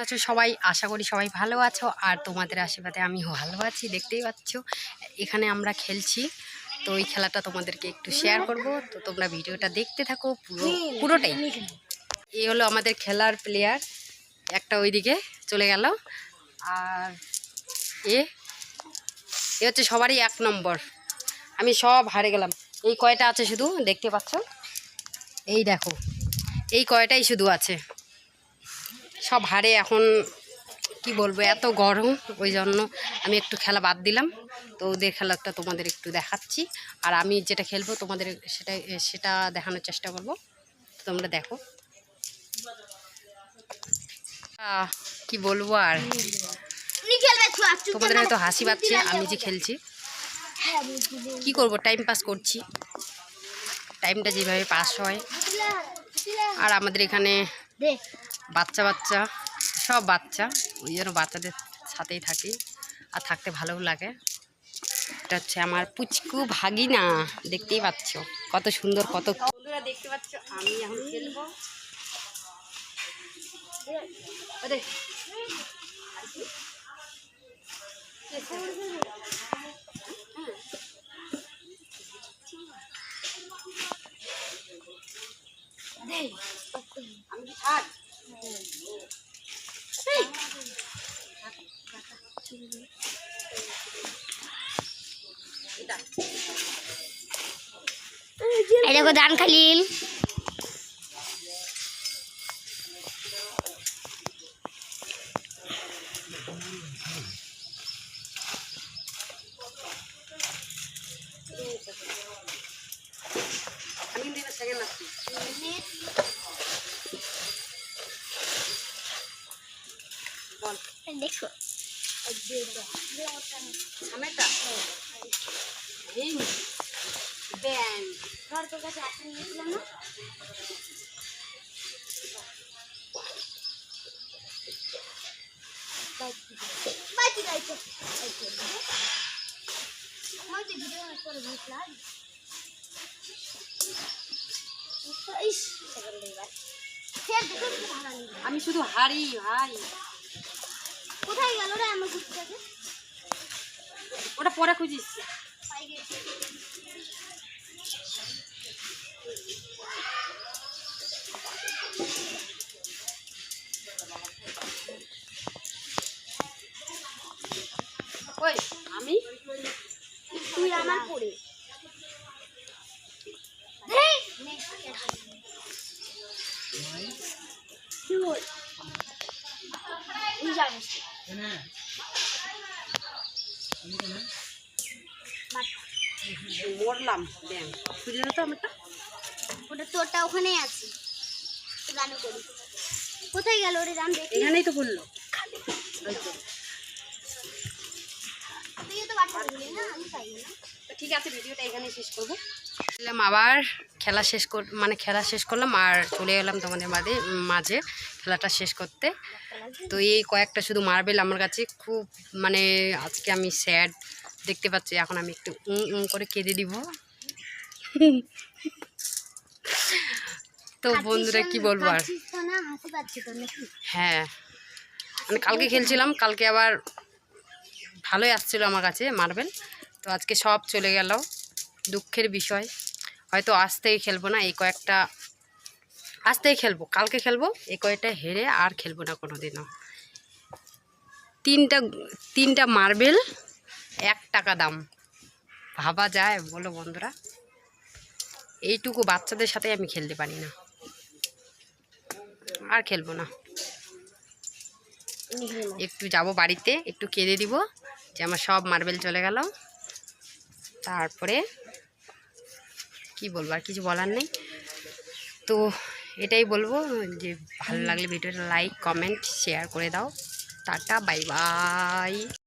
আছো সবাই? আশা করি সবাই ভালো আছো, আর তোমাদের আশীর্বাদে আমিও ভালো আছি। দেখতেই পাচ্ছ এখানে আমরা খেলছি, তো ওই খেলাটা তোমাদেরকে একটু শেয়ার করব, তো তোমরা ভিডিওটা দেখতে থাকো পুরোটাই। এই হলো আমাদের খেলার প্লেয়ার, একটা ওইদিকে চলে গেল, আর এ হচ্ছে সবারই 1 নম্বর। আমি সব হারে গেলাম। এই কয়টা আছে শুধু, দেখতে পাচ্ছ, এই দেখো এই কয়টাই শুধু আছে, সব হারে। এখন কি বলবো, এত গরম, ওই জন্য আমি একটু খেলা বাদ দিলাম। তো ওদের খেলাটা তোমাদের একটু দেখাচ্ছি, আর আমি যেটা খেলবো তোমাদের সেটা দেখানোর চেষ্টা করব, তোমরা দেখো। কি বলবো আর, তোমাদের হয়তো হাসি পাচ্ছে আমি যে খেলছি। কি করব, টাইম পাস করছি, টাইমটা যেভাবে পাস হয়। আর আমাদের এখানে বাচ্চা সব বাচ্চা, ওই জন্য বাচ্চাদের সাথেই থাকি, আর থাকতে ভালোও লাগে। এটা হচ্ছে আমার পুচকু ভাগিনা, দেখতেই পাচ্ছ কত সুন্দর, কত বন্ধুরা দেখতে পাচ্ছ। আমি এখন খেলবো, আমি থাক এই দেখো দান খালিল। আমি কিন্তু সেকেন্ড আসছি। বল দেখো সামনেটা এই ব্যাং ধর, তোর কাছে একটা নিয়েছিলাম না? আমি শুধু হারি ভাই। কোথায় গেল রে আমার কুকুরটাকে? ওটা পরে খুঁজিস। ওই আমি, তুই আমার পরে মরলাম। ব্যাং খুঁজে তো আমারটা, ওটা তোরটা ওখানেই আছে। গান করি, কোথায় গেল রে? রাম দেখি, এখানেই তো বললো। তুই তো বাচ্চা বললি না, আমি পাই না। ঠিক আছে, ভিডিওটা এখানে শেষ করবো। আবার খেলা খেলা শেষ করলাম, আর চলে এলাম তোমাদের মাঝে খেলাটা শেষ করতে। তো এই কয়েকটা শুধু মার্বেল আমার কাছে খুব, মানে আজকে আমি স্যাড, দেখতে পাচ্ছি। এখন আমি একটু করে কেঁদে দিব। তো বন্ধুরা কি বলবো আর, হ্যাঁ মানে কালকে খেলছিলাম, কালকে আবার ভালোই আসছিল আমার কাছে মার্বেল, তো আজকে সব চলে গেল। দুঃখের বিষয়, হয়তো আজ থেকে খেলবো না। এই কয়েকটা আজ থেকে খেলবো, কালকে খেলবো, এই কয়েকটা হেরে আর খেলবো না কোনো দিনও। তিনটা মার্বেল 1 টাকা দাম, ভাবা যায় বলো বন্ধুরা? এইটুকু বাচ্চাদের সাথে আমি খেলতে পারি না, আর খেলবো না। একটু যাব বাড়িতে, একটু কেঁদে দিব যে আমার সব মার্বেল চলে গেল। তারপরে কি বলবো, আর কিছু বলার নেই। তো এটাই বলবো যে ভালো লাগলে ভিডিওটা লাইক কমেন্ট শেয়ার করে দাও। Tata, bye bye.